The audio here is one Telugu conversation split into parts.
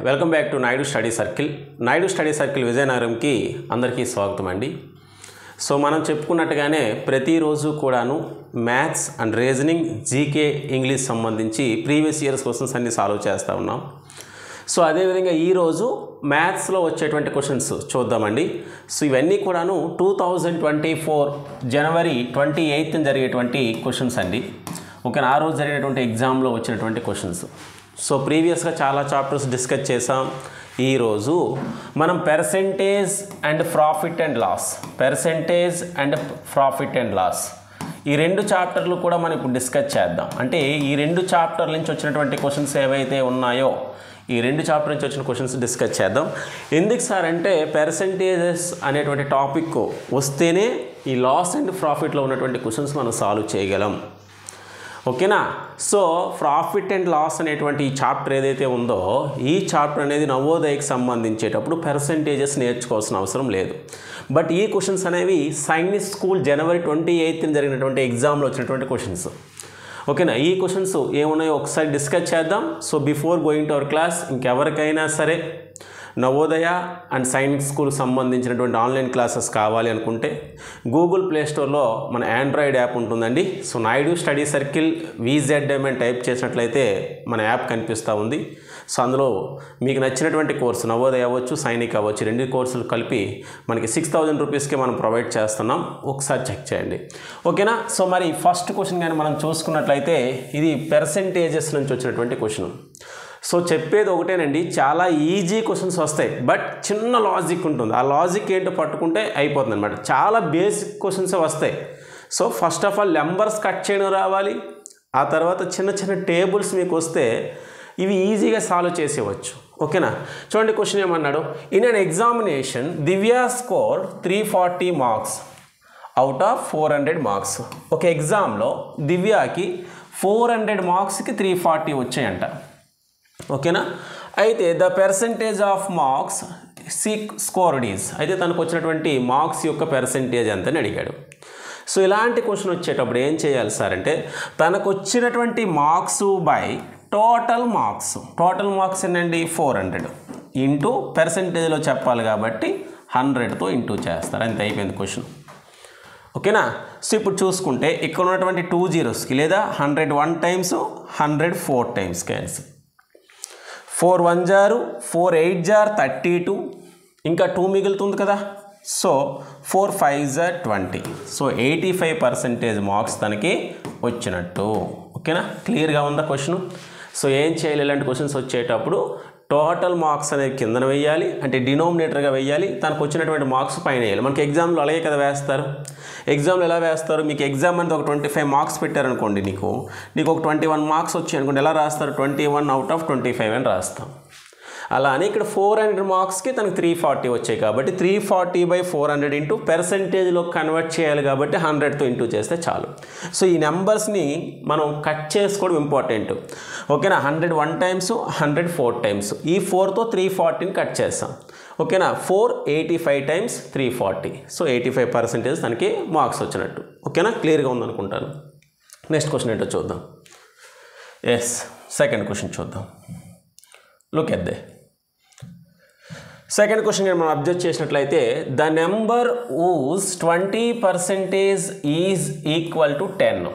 Welcome back to Naidu study circle. Naidu study circle విజయనగరంకి అందరికీ స్వాగతం అండి. సో మనం చెప్పుకున్నట్టుగానే ప్రతిరోజు కూడాను maths and reasoning, GK, English సంబంధించి ప్రీవియస్ ఇయర్స్ క్వశ్చన్స్ అన్ని సాల్వ్ చేస్తూ ఉన్నాం. సో అదేవిధంగా ఈరోజు మ్యాథ్స్లో వచ్చేటువంటి క్వశ్చన్స్ చూద్దామండి. సో ఇవన్నీ కూడాను 2024 జనవరి 28న జరిగేటువంటి క్వశ్చన్స్ అండి. ఓకేనా, ఆ రోజు జరిగినటువంటి ఎగ్జామ్లో వచ్చినటువంటి క్వశ్చన్స్. సో ప్రీవియస్గా చాలా చాప్టర్స్ డిస్కస్ చేసాం. ఈరోజు మనం percentage and profit and loss ఈ రెండు చాప్టర్లు కూడా మనం ఇప్పుడు డిస్కస్ చేద్దాం. అంటే ఈ రెండు చాప్టర్ల నుంచి వచ్చినటువంటి క్వశ్చన్స్ ఏవైతే ఉన్నాయో ఈ రెండు చాప్టర్ నుంచి వచ్చిన క్వశ్చన్స్ డిస్కస్ చేద్దాం. ఎందుకు సార్ అంటే పర్సెంటేజెస్ అనేటువంటి టాపిక్ వస్తేనే ఈ లాస్ అండ్ ప్రాఫిట్లో ఉన్నటువంటి క్వశ్చన్స్ మనం సాల్వ్ చేయగలం. ఓకేనా. సో ప్రాఫిట్ అండ్ లాస్ అనేటువంటి ఈ చాప్టర్ ఏదైతే ఉందో ఈ చాప్టర్ అనేది నవోదయకి సంబంధించేటప్పుడు పర్సెంటేజెస్ నేర్చుకోవాల్సిన అవసరం లేదు. బట్ ఈ క్వశ్చన్స్ అనేవి సైనిక్ స్కూల్ జనవరి 28న జరిగినటువంటి ఎగ్జామ్లో వచ్చినటువంటి క్వశ్చన్స్. ఓకేనా, ఈ క్వశ్చన్స్ ఏమున్నాయో ఒకసారి డిస్కస్ చేద్దాం. So before going to our class, ఇంకెవరికైనా సరే నవోదయ అండ్ సైనిక్ స్కూల్ సంబంధించినటువంటి ఆన్లైన్ క్లాసెస్ కావాలి అనుకుంటే గూగుల్ ప్లేస్టోర్లో మన ఆండ్రాయిడ్ యాప్ ఉంటుందండి. So Naidu study circle VZM అని టైప్ చేసినట్లయితే మన యాప్ కనిపిస్తూ ఉంది. సో అందులో మీకు నచ్చినటువంటి కోర్సు నవోదయ అవ్వచ్చు, సైనిక్ అవ్వచ్చు, రెండు కోర్సులు కలిపి మనకి 6000 రూపీస్కి మనం ప్రొవైడ్ చేస్తున్నాం. ఒకసారి చెక్ చేయండి. ఓకేనా. సో మరి ఫస్ట్ క్వశ్చన్ కానీ మనం చూసుకున్నట్లయితే ఇది పర్సెంటేజెస్ నుంచి వచ్చినటువంటి క్వశ్చన్. సో చెప్పేది ఒకటేనండి, చాలా ఈజీ క్వశ్చన్స్ వస్తాయి, బట్ చిన్న లాజిక్ ఉంటుంది. ఆ లాజిక్ ఏంటో పట్టుకుంటే అయిపోతుంది అనమాట. చాలా బేసిక్ క్వశ్చన్స్ వస్తాయి. So first of all numbers cut చేయడం రావాలి. ఆ తర్వాత చిన్న చిన్న టేబుల్స్ మీకు వస్తే ఇవి ఈజీగా సాల్వ్ చేసేవచ్చు. ఓకేనా. చూడండి క్వశ్చన్ ఏమన్నాడు. In an examination Divya score 340 marks out of 400 marks. ఒక ఎగ్జామ్లో దివ్యాకి 400 మార్క్స్కి 340 వచ్చాయంట. ఓకేనా. అయితే the percentage of marks scored is, అయితే తనకు వచ్చినటువంటి మార్క్స్ యొక్క పర్సెంటేజ్ ఎంతని అడిగాడు. సో ఇలాంటి క్వశ్చన్ వచ్చేటప్పుడు ఏం చేయాలి సార్ అంటే తనకు వచ్చినటువంటి మార్క్స్ బై టోటల్ మార్క్స్ ఏంటండి 400 ఇంటూ పర్సెంటేజ్లో చెప్పాలి కాబట్టి 100తో ఇంటూ చేస్తారు. అంతే, అయిపోయింది క్వశ్చన్. ఓకేనా. సో ఇప్పుడు చూసుకుంటే ఇక్కడ ఉన్నటువంటి 2 జీరోస్కి లేదా 100 1 టైమ్స్ 100 4 టైమ్స్ క్యాన్సిల్. 4 1 జారు 4 8 జార్ 32, ఇంకా 2 మిగులుతుంది కదా. So 4 5 jar 20. సో 85% మార్క్స్ తనకి వచ్చినట్టు. ఓకేనా, క్లియర్గా ఉందా క్వశ్చన్. సో ఏం చేయాలి, ఇలాంటి క్వశ్చన్స్ వచ్చేటప్పుడు టోటల్ మార్క్స్ అనేది కిందన వేయాలి, అంటే డినోమినేటర్గా వేయాలి, తనకు వచ్చినటువంటి మార్క్స్ పైన వేయాలి. మనకి ఎగ్జామ్లో అలాగే కదా వేస్తారు. ఎగ్జామ్లో ఎలా వేస్తారు, మీకు ఎగ్జామ్ అనేది ఒక 25 మార్క్స్ పెట్టారనుకోండి, నీకు ఒక 21 మార్క్స్ వచ్చాయి అనుకోండి, ఎలా రాస్తారు 21 అవుట్ ఆఫ్ 25 అని రాస్తాం. అలా అని ఇక్కడ 400 మార్క్స్కి తనకు 340 వచ్చాయి కాబట్టి 340/400 ఇంటూ పర్సెంటేజ్లో కన్వర్ట్ చేయాలి కాబట్టి 100తో ఇంటూ చేస్తే చాలు. సో ఈ నెంబర్స్ని మనం కట్ చేసుకోవడం ఇంపార్టెంట్. ఓకేనా. 100 1 టైమ్స్ 100 4 టైమ్స్, ఈ 4తో 340ని కట్ చేస్తాం. ఓకేనా. 4 85 టైమ్స్ 340. సో 85% తనకి మార్క్స్ వచ్చినట్టు. ఓకేనా, క్లియర్గా ఉందనుకుంటాను. నెక్స్ట్ క్వశ్చన్ ఏంటో చూద్దాం. ఎస్, సెకండ్ క్వశ్చన్ చూద్దాం. Look at they second question మనం అబ్జర్వ్ చేసినట్లయితే the number ooze 20% is equal to 10.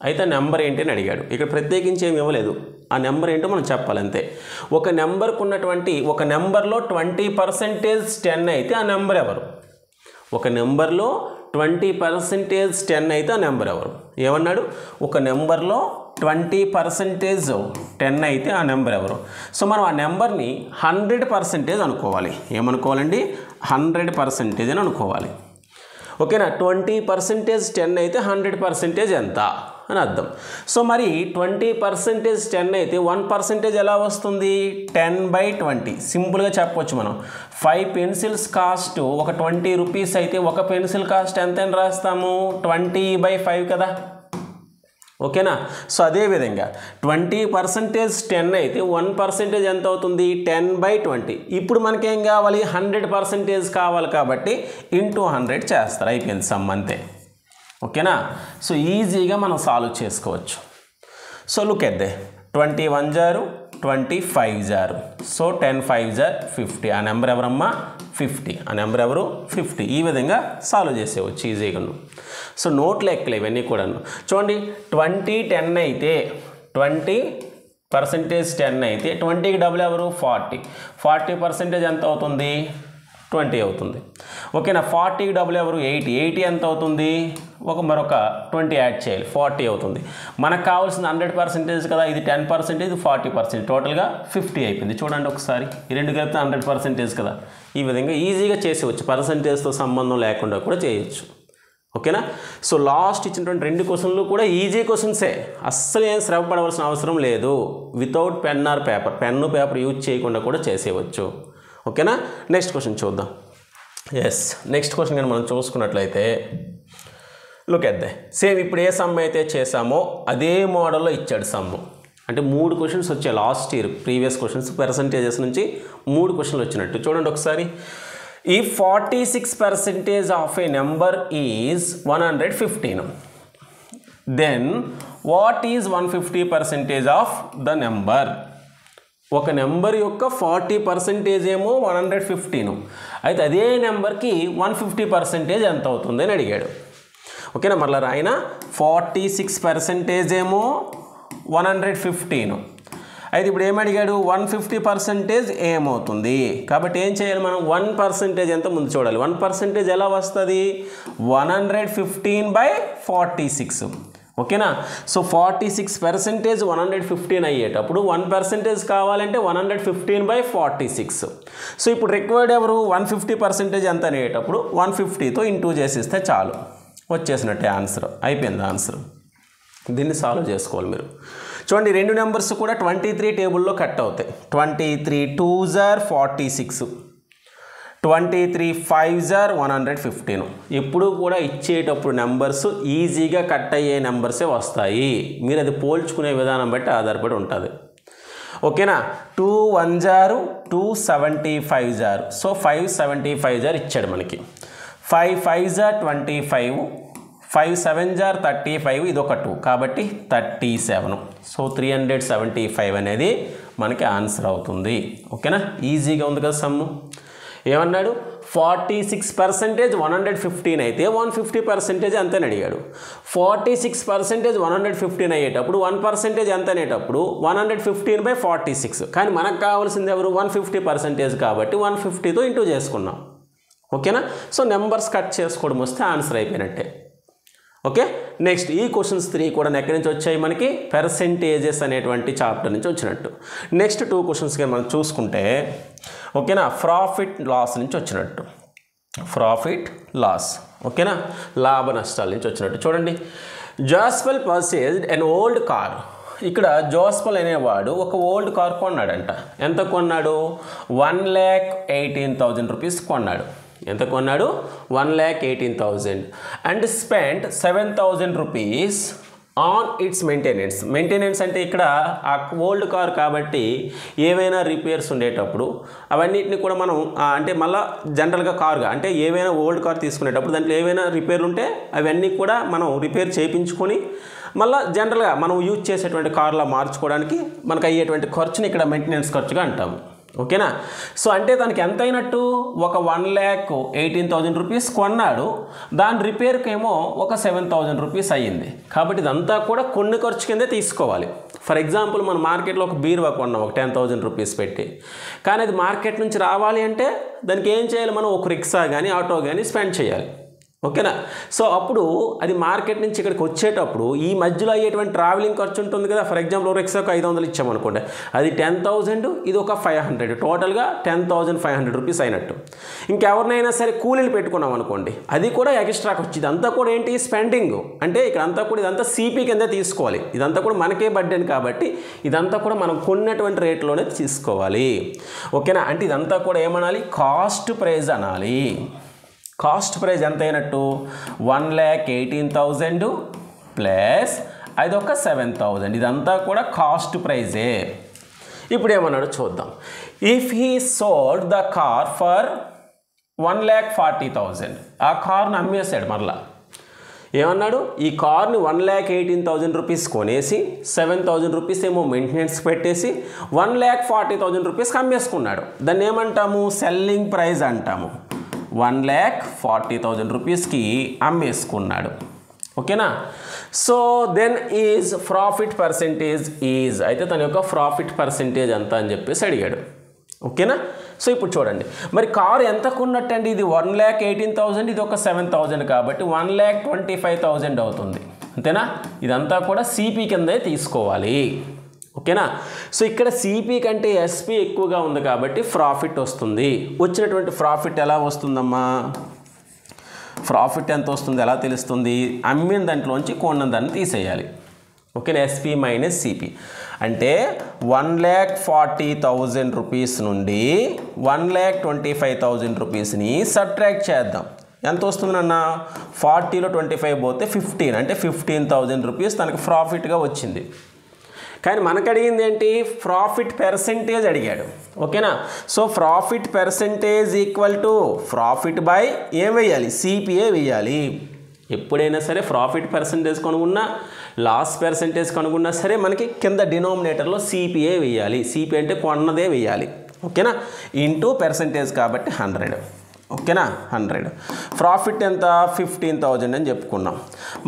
అయితే నెంబర్ ఏంటి అని అడిగాడు. ఇక్కడ ప్రత్యేకించి ఏమి ఇవ్వలేదు, ఆ నెంబర్ ఏంటో మనం చెప్పాలి అంతే. ఒక నెంబర్కు ఉన్నటువంటి ఒక నెంబర్లో 20% 10 అయితే ఆ నెంబర్ ఎవరు? ఒక నెంబర్లో 20% 10 అయితే ఆ నెంబర్ ఎవరు? ఏమన్నాడు, ఒక నెంబర్లో 20% 10 అయితే ఆ నెంబర్ ఎవరు? సో మనం ఆ నెంబర్ని 100% అనుకోవాలి. ఏమనుకోవాలండి, 100% అని అనుకోవాలి. ఓకేనా. 20% 10 అయితే 100% ఎంత అని అర్థం. సో మరి 20% 10 అయితే 1% ఎలా వస్తుంది, 10/20. సింపుల్గా చెప్పవచ్చు మనం. 5 పెన్సిల్స్ కాస్ట్ ఒక 20 రూపీస్ అయితే ఒక పెన్సిల్ కాస్ట్ ఎంత అని రాస్తాము, 20/5 కదా. ఓకేనా. సో అదేవిధంగా 20% 10 అయితే 1% ఎంత అవుతుంది, 10/20. ఇప్పుడు మనకేం కావాలి, 100% కావాలి కాబట్టి ఇంటూ 100 చేస్తారు. అయిపోయింది సమ్ అంతే. ఓకేనా. సో ఈజీగా మనం సాల్వ్ చేసుకోవచ్చు. So look at the 21 jar 25 jar. So 10 5 jar 50. ఆ నెంబర్ ఎవరమ్మా 50. ఆ నెంబర్ ఎవరు 50. ఈ విధంగా సాల్వ్ చేసేవచ్చు ఈజీగా. సో నోట్ లెక్కలు ఇవన్నీ కూడాను చూడండి. 20 10 అయితే 20% 10 అయితే 20కి డబుల్ ఎవరు 40. 40% ఎంత అవుతుంది 20 అవుతుంది. ఓకేనా. 40కి డబుల్ ఎవరు 80. 80 ఎంత అవుతుంది మరొక 20 యాడ్ చేయాలి 40 అవుతుంది. మనకు కావాల్సిన 100% కదా, ఇది 10%, ఇది 40%, టోటల్గా 50 అయిపోయింది. చూడండి ఒకసారి, ఈ రెండు కలిపితే 100% కదా. ఈ విధంగా ఈజీగా చేసేవచ్చు, పర్సంటేజ్తో సంబంధం లేకుండా కూడా చేయొచ్చు. ఓకేనా. సో లాస్ట్ ఇచ్చినటువంటి రెండు క్వశ్చన్లు కూడా ఈజీ క్వశ్చన్సే, అస్సలు ఏం శ్రమ పడవలసిన అవసరం లేదు. Without pen or paper, pen paper use చేయకుండా కూడా చేసేయవచ్చు. ఓకేనా. నెక్స్ట్ క్వశ్చన్ చూద్దాం. ఎస్, నెక్స్ట్ క్వశ్చన్ కానీ మనం చూసుకున్నట్లయితే లుక్ ఎట్ ద సేమ్ ఇప్పుడు ఏ సమ్ అయితే చేసామో అదే మోడల్లో ఇచ్చాడు సమ్ము. అంటే 3 క్వశ్చన్స్ వచ్చాయి last year, previous questions percentages నుంచి 3 క్వశ్చన్లు వచ్చినట్టు. చూడండి ఒకసారి. ఈ 46% of a number is 115, then what is 150% of the number. ఒక నెంబర్ యొక్క 40% ఏమో 115, అయితే అదే నెంబర్కి 150% ఎంత అవుతుంది అని అడిగాడు. ఓకేనా. మళ్ళీ ఆయన 46% ఏమో 115, అయితే ఇప్పుడు ఏమడిగాడు 150% ఏమవుతుంది. కాబట్టి ఏం చేయాలి మనం, 1% ఎంత ముందు చూడాలి. 1% ఎలా వస్తుంది 115/46. ఓకేనా. సో 46% 115 అయ్యేటప్పుడు 1% కావాలంటే 115/46. సో ఇప్పుడు రిక్వైర్డ్ ఎవరు 150% ఎంత అనేటప్పుడు 150తో ఇంటూ చేసిస్తే చాలు, వచ్చేసినట్టే ఆన్సర్, అయిపోయింది ఆన్సర్. దీన్ని సాల్వ్ చేసుకోవాలి మీరు. చూడండి, రెండు నెంబర్స్ కూడా 23 టేబుల్లో కట్ అవుతాయి. 23 2s are 46, 23 5s are 115. ఎప్పుడు కూడా ఇచ్చేటప్పుడు నెంబర్స్ ఈజీగా కట్ అయ్యే నెంబర్సే వస్తాయి. మీరు అది పోల్చుకునే విధానం బట్టి ఆధారపడి ఉంటుంది. ఓకేనా. 2 1s are 275s are. So 575s are ఇచ్చాడు మనకి. 5 5s are 25, 5 7s are 35, ఇది ఒక 2 కాబట్టి 37. సో 375 అనేది మనకి ఆన్సర్ అవుతుంది. ఓకేనా. ఈజీగా ఉంది కదా సమ్ము. ఏమన్నాడు 46% 115 అయితే 150% ఎంత అని అడిగాడు. 46% 115 అయ్యేటప్పుడు 1% ఎంత అనేటప్పుడు 115/46. కానీ మనకు కావాల్సింది ఎవరు 150% కాబట్టి 150తో ఇంటూ చేసుకున్నాం. ఓకేనా. సో నెంబర్స్ కట్ చేసుకోవడం వస్తే ఆన్సర్ అయిపోయినట్టే. ఓకే. నెక్స్ట్ ఈ క్వశ్చన్స్ 3 కూడా ఎక్కడి నుంచి వచ్చాయి మనకి, పర్సెంటేజెస్ అనేటువంటి చాప్టర్ నుంచి వచ్చినట్టు. నెక్స్ట్ 2 క్వశ్చన్స్గా మనం చూసుకుంటే ఓకేనా, ప్రాఫిట్ లాస్ నుంచి వచ్చినట్టు. ప్రాఫిట్ లాస్ ఓకేనా, లాభ నష్టాల నుంచి వచ్చినట్టు. చూడండి, జాస్పల్ పర్చేజ్డ్ ఎన్ ఓల్డ్ కార్. ఇక్కడ జోస్పల్ అనేవాడు ఒక ఓల్డ్ కార్ కొన్నాడంట. ఎంత కొన్నాడు 1,18,000 రూపీస్ కొన్నాడు. ఎంత కొన్నాడు 1,18,000 and spent 7,000 rupees on it's maintenance. Maintenance అంటే ఇక్కడ ఆ ఓల్డ్ కార్ కాబట్టి ఏవైనా రిపేర్స్ ఉండేటప్పుడు అవన్నిటిని కూడా మనం అంటే మళ్ళీ జనరల్గా కార్గా అంటే ఏవైనా ఓల్డ్ కార్ తీసుకునేటప్పుడు దాంట్లో ఏవైనా రిపేర్లు ఉంటే అవన్నీ కూడా మనం రిపేర్ చేయించుకొని మళ్ళీ జనరల్గా మనం యూజ్ చేసేటువంటి కార్లా మార్చుకోవడానికి మనకు అయ్యేటువంటి ఖర్చుని ఇక్కడ మెయింటెనెన్స్ ఖర్చుగా అంటాము. ఓకేనా. సో అంటే దానికి ఎంత అయినట్టు ఒక 1,18,000 రూపీస్ కొన్నాడు, దాని రిపేర్కి ఏమో ఒక 7,000 రూపీస్ అయ్యింది. కాబట్టి ఇదంతా కూడా కొన్ని ఖర్చు కిందే తీసుకోవాలి. ఫర్ ఎగ్జాంపుల్ మనం మార్కెట్లో ఒక బీరువా కొన్నాం ఒక 10,000 రూపీస్ పెట్టి, కానీ అది మార్కెట్ నుంచి రావాలి అంటే దానికి ఏం చేయాలి మనం, ఒక రిక్షా కానీ ఆటో కానీ స్పెండ్ చేయాలి. ఓకేనా. సో అప్పుడు అది మార్కెట్ నుంచి ఇక్కడికి వచ్చేటప్పుడు ఈ మధ్యలో అయ్యేటువంటి ట్రావెలింగ్ ఖర్చు ఉంటుంది కదా. ఫర్ ఎగ్జాంపుల్ రిక్షాకు 500 ఇచ్చామనుకోండి, అది 10,000, ఇది ఒక 500, టోటల్గా 10,500 రూపీస్ అయినట్టు. ఇంకెవరినైనా సరే కూలీలు పెట్టుకున్నాం అనుకోండి, అది కూడా ఎక్స్ట్రాకి వచ్చి ఇదంతా కూడా ఏంటి స్పెండింగ్ అంటే ఇక్కడ అంతా కూడా ఇదంతా సిపి కింద తీసుకోవాలి. ఇదంతా కూడా మనకే బడ్డెన్ కాబట్టి ఇదంతా కూడా మనం కొన్నటువంటి రేట్లోనే తీసుకోవాలి. ఓకేనా. అంటే ఇదంతా కూడా ఏమనాలి, కాస్ట్ ప్రైజ్ అనాలి. కాస్ట్ ప్రైజ్ ఎంత అయినట్టు 1,18,000 ప్లస్ అది ఒక 7,000, ఇదంతా కూడా కాస్ట్ ప్రైజే. ఇప్పుడు ఏమన్నాడు చూద్దాం. If he sold the car for 1,40,000, ఆ కార్ను అమ్మేశాడు. మరలా ఏమన్నాడు, ఈ కార్ని 1,18,000 రూపీస్ కొనేసి 7,000 రూపీస్ ఏమో మెయింటెనెన్స్ పెట్టేసి 1,40,000 రూపీస్కి అమ్మేసుకున్నాడు. దాన్ని ఏమంటాము, సెల్లింగ్ ప్రైస్ అంటాము. 1,40,000 రూపీస్కి అమ్మేసుకున్నాడు. ఓకేనా. So then is profit percentage is, అయితే తన యొక్క ప్రాఫిట్ పర్సెంటేజ్ ఎంత అని చెప్పేసి అడిగాడు. ఓకేనా. సో ఇప్పుడు చూడండి, మరి కారు ఎంత కొన్నట్టండి, ఇది 1,18,000, ఇది ఒక 7,000 కాబట్టి 1,25,000 అవుతుంది. అంతేనా. ఇదంతా కూడా సిపి కిందే తీసుకోవాలి. ఓకేనా. సో ఇక్కడ సిపి కంటే ఎస్పి ఎక్కువగా ఉంది కాబట్టి ప్రాఫిట్ వస్తుంది. వచ్చినటువంటి ప్రాఫిట్ ఎలా వస్తుందమ్మా, ప్రాఫిట్ ఎంత వస్తుంది ఎలా తెలుస్తుంది, అమ్మిన దాంట్లోంచి కొన్న దాన్ని తీసేయాలి. ఓకేనా. ఎస్పి మైనస్ సిపి అంటే 1,40,000 రూపీస్ నుండి 1,25,000 రూపీస్ని సబ్ట్రాక్ట్ చేద్దాం. ఎంత వస్తుందన్న, 40లో 25 పోతే 15, అంటే 15,000 రూపీస్ తనకు ప్రాఫిట్గా వచ్చింది. కానీ మనకు అడిగింది ఏంటి, ప్రాఫిట్ పర్సెంటేజ్ అడిగాడు. ఓకేనా. So profit percentage equal to profit by ఏం వేయాలి, సిపిఏ వేయాలి. ఎప్పుడైనా సరే ప్రాఫిట్ పర్సెంటేజ్ కనుగొన్నా లాస్ పర్సెంటేజ్ కనుగొన్నా సరే మనకి కింద డినామినేటర్లో సిపిఏ వేయాలి. సిపి అంటే కొన్నదే వేయాలి. ఓకేనా. ఇంటూ పర్సెంటేజ్ కాబట్టి 100. ఓకేనా. 100. ప్రాఫిట్ ఎంత, 15,000 అని చెప్పుకున్నాం.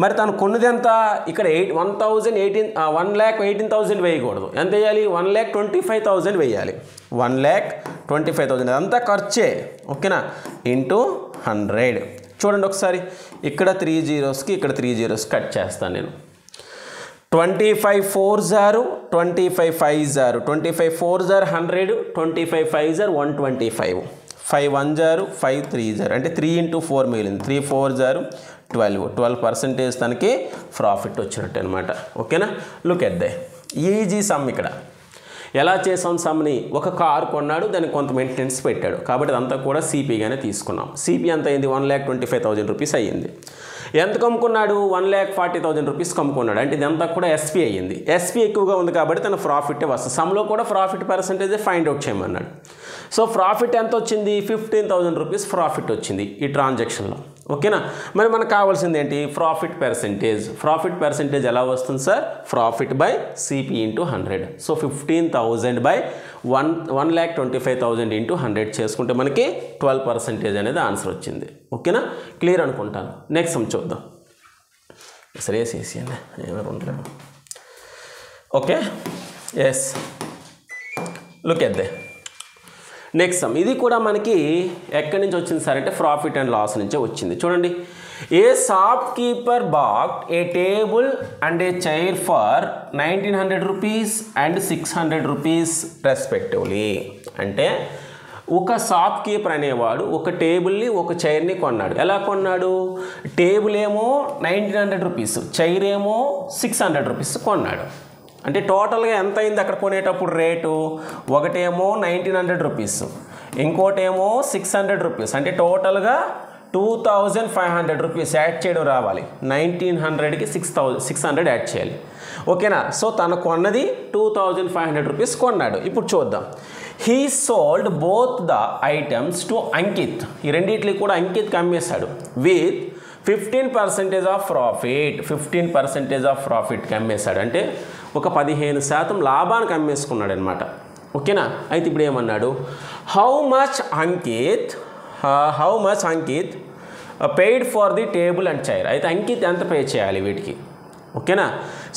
మరి తను కొన్నది ఎంత, ఇక్కడ 1,18,000 వేయకూడదు. ఎంత వేయాలి, 1,25,000 వేయాలి. 1,25,000 అదంతా ఖర్చే. ఓకేనా. ఇంటూ 100. చూడండి ఒకసారి, ఇక్కడ 3 zeros ఇక్కడ 3 zeros కట్ చేస్తాను నేను. 25 4s are 25 5s are 25 4s are 100, 25 5s are 125, 5 1s are 5 3s are అంటే 3 into 4 మిగిలింది. 3 4s are 12% తనకి ప్రాఫిట్ వచ్చినట్టు అనమాట. ఓకేనా. Look at they easy some. ఇక్కడ ఎలా చేసాం సమ్ని, ఒక కారు కొన్నాడు, దానికి కొంత మెయింటెనెన్స్ పెట్టాడు కాబట్టి అదంతా కూడా సిపిగానే తీసుకున్నాం. సిపి ఎంత అయింది, 1,25,000 రూపీస్ అయ్యింది. ఎంత కమ్ముకున్నాడు, 1,40,000 రూపీస్ కమ్ముకున్నాడు, అంటే ఇదంతా కూడా ఎస్పి అయ్యింది. ఎస్పి ఎక్కువగా ఉంది కాబట్టి తన ప్రాఫిట్ వస్తుంది. సమ్లో కూడా ప్రాఫిట్ పర్సెంటేజ్ ఫైండ్ అవుట్ చేయమన్నాడు. సో ప్రాఫిట్ ఎంత వచ్చింది, 15,000 రూపీస్ ప్రాఫిట్ వచ్చింది ఈ ట్రాన్సాక్షన్లో. ఓకేనా. మరి మనకు కావాల్సింది ఏంటి, ప్రాఫిట్ పర్సెంటేజ్. ప్రాఫిట్ పర్సెంటేజ్ ఎలా వస్తుంది sir, profit by CP into 100. So 15,000 by 1,25,000 into 100 చేసుకుంటే మనకి 12% అనేది ఆన్సర్ వచ్చింది. ఓకేనా. క్లియర్ అనుకుంటాను. నెక్స్ట్ సమ్ చూద్దాం. సరే వేసేసి అండి, ఏమైనా ఉండలేదు. Okay. Yes, look at the next sum. ఇది కూడా మనకి ఎక్కడి నుంచి వచ్చింది సార్ అంటే ప్రాఫిట్ అండ్ లాస్ నుంచే వచ్చింది. చూడండి, a shop keeper bought a table and a chair for 1,900 rupees and 600 rupees respectively. అంటే ఒక షాప్ కీపర్ అనేవాడు ఒక టేబుల్ని ఒక చైర్ని కొన్నాడు. ఎలా కొన్నాడు, టేబుల్ ఏమో 1,900 రూపీస్, చైర్ ఏమో 600 రూపీస్ కొన్నాడు. అంటే టోటల్గా ఎంత అయింది అక్కడ కొనేటప్పుడు రేటు, ఒకటేమో 1,900 రూపీస్, ఇంకోటేమో 600 రూపీస్, అంటే టోటల్గా 2,500 రూపీస్ యాడ్ చేయడం రావాలి. 1,900కి 600 యాడ్ చేయాలి. ఓకేనా. సో తను కొన్నది 2,500 రూపీస్ కొన్నాడు. ఇప్పుడు చూద్దాం. He sold both the items to Ankit. ఈ రెండింటికి కూడా అంకిత్కి అమ్మేశాడు విత్ 15% ఆఫ్ ప్రాఫిట్. 15% ఆఫ్ ప్రాఫిట్కి అమ్మేశాడు, అంటే ఒక 15% లాభానికి అమ్మేసుకున్నాడు అనమాట. ఓకేనా. అయితే ఇప్పుడు ఏమన్నాడు, how much Ankit paid for the table and chair. అయితే అంకిత్ ఎంత పే చేయాలి వీటికి. ఓకేనా.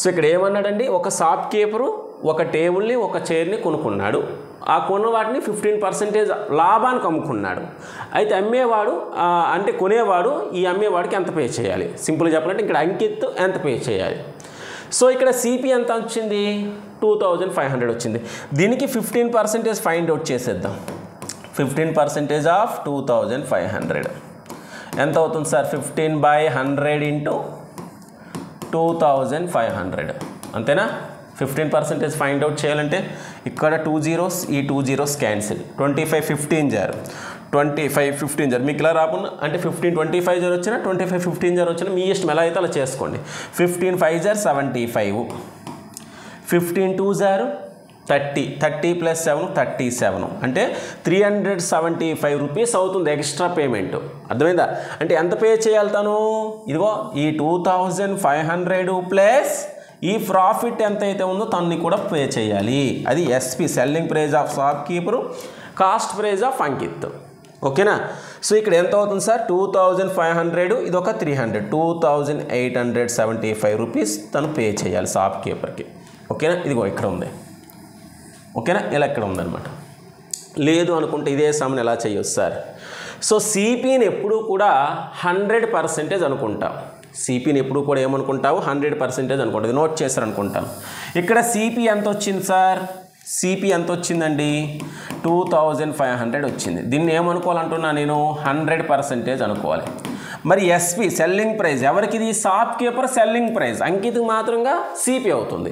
సో ఇక్కడ ఏమన్నాడండి, ఒక షాప్ కీపరు ఒక టేబుల్ని ఒక చైర్ని కొనుక్కున్నాడు. ఆ కొన్న వాటిని 15% లాభానికి అమ్ముకున్నాడు. అయితే అమ్మేవాడు అంటే కొనేవాడు ఈ అమ్మేవాడికి ఎంత పే చేయాలి. సింపుల్గా చెప్పాలంటే ఇక్కడ అంకిత్ ఎంత పే చేయాలి. సో ఇక్కడ సిపి ఎంత వచ్చింది, 2,500 వచ్చింది. దీనికి 15% ఫైండ్ అవుట్ చేసేద్దాం. 15% ఆఫ్ 2,500 ఎంత అవుతుంది సార్, 15/100 ఇంటూ 2,500 అంతేనా. 15% ఫైండ్ అవుట్ చేయాలంటే ఇక్కడ 2 zeros, ఈ 2 zeros క్యాన్సిల్. 25 15 జారు 25 15 జారు మీకు ఇలా రాకుండా అంటే 15 25 జారు వచ్చినా 25 15 జారు వచ్చినా మీ ఇష్టం ఎలా అయితే అలా చేసుకోండి. 15 5 జారు 75, 15 2 జారు 30 ప్లస్ 7 37 అంటే 375 రూపీస్ అవుతుంది ఎక్స్ట్రా పేమెంట్. అర్థమైందా? అంటే ఎంత పే చేయాలి తను? ఇదిగో ఈ 2500 ప్లస్ ఈ ప్రాఫిట్ ఎంత అయితే ఉందో తన్ని కూడా పే చేయాలి. అది SP, selling price of shop keeper, cost price of Ankit. ఓకేనా? సో ఇక్కడ ఎంత అవుతుంది సార్? 2500, ఇది ఒక 300, 2875 రూపీస్ తను పే చేయాలి షాప్ కీపర్కి. ఓకేనా? ఇదిగో ఇక్కడ ఉంది. ఓకేనా? ఇలా ఇక్కడ ఉందన్నమాట. లేదు అనుకుంటే ఇదే సమ్ని ఎలా చేయొచ్చు సార్? సో సిపిని ఎప్పుడూ కూడా 100% అనుకుంటాం. సిపిని ఎప్పుడు కూడా ఏమనుకుంటావు? 100% అనుకుంటుంది. నోట్ చేశారనుకుంటాను. ఇక్కడ సిపి ఎంత వచ్చింది సార్? సిపి ఎంత వచ్చిందండి? 2500 వచ్చింది. దీన్ని ఏమనుకోవాలంటున్నా నేను? 100% అనుకోవాలి. మరి ఎస్పి, సెల్లింగ్ ప్రైస్ ఎవరికి? ఇది షాప్ కీపర్ సెల్లింగ్ ప్రైస్, అంకితకు మాత్రంగా సిపి అవుతుంది.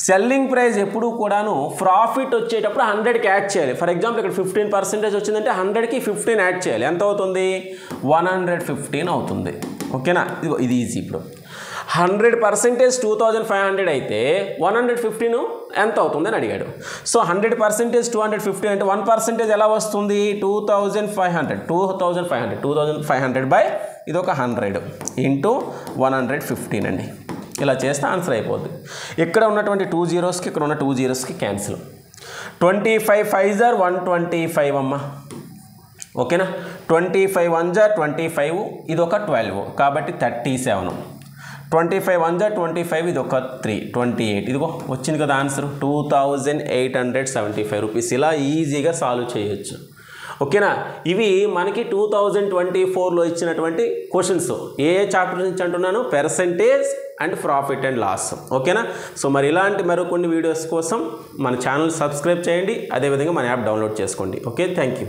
సెల్లింగ్ ప్రైస్ ఎప్పుడు కూడాను ప్రాఫిట్ వచ్చేటప్పుడు 100కి యాడ్ చేయాలి. ఫర్ ఎగ్జాంపుల్ ఇక్కడ 15% వచ్చిందంటే 100కి 15 యాడ్ చేయాలి. ఎంత అవుతుంది? 115 అవుతుంది. ఓకేనా? ఇది ఈజీ. ఇప్పుడు 100% 2500 అయితే 115 ఎంత అవుతుంది అని అడిగాడు. సో 100% 250 అంటే 1% ఎలా వస్తుంది? 2500 బై ఇది ఒక 100 ఇంటూ 115 అండి. ఇలా చేస్తే ఆన్సర్ అయిపోద్ది. ఇక్కడ ఉన్నటువంటి 2 zeros ఇక్కడ ఉన్న 2 zeros క్యాన్సిల్. 25 5 are 125 అమ్మ. ఓకేనా? 25 1 are 25, ఇది ఒక 12 కాబట్టి 37. 25 1 are 25, ఇది ఒక 3 28. ఇదిగో వచ్చింది కదా ఆన్సర్ 2875 రూపీస్. ఇలా ఈజీగా సాల్వ్ చేయొచ్చు. ఓకేనా? ఇవి మనకి 2024లో ఇచ్చినటువంటి క్వశ్చన్స్. ఏ చాప్టర్ నుంచి అంటున్నాను? Percentage and profit and loss. ఓకేనా? సో మరి ఇలాంటి మరికొన్ని వీడియోస్ కోసం మన ఛానల్ సబ్స్క్రైబ్ చేయండి. అదేవిధంగా మన యాప్ డౌన్లోడ్ చేసుకోండి. Okay, thank you.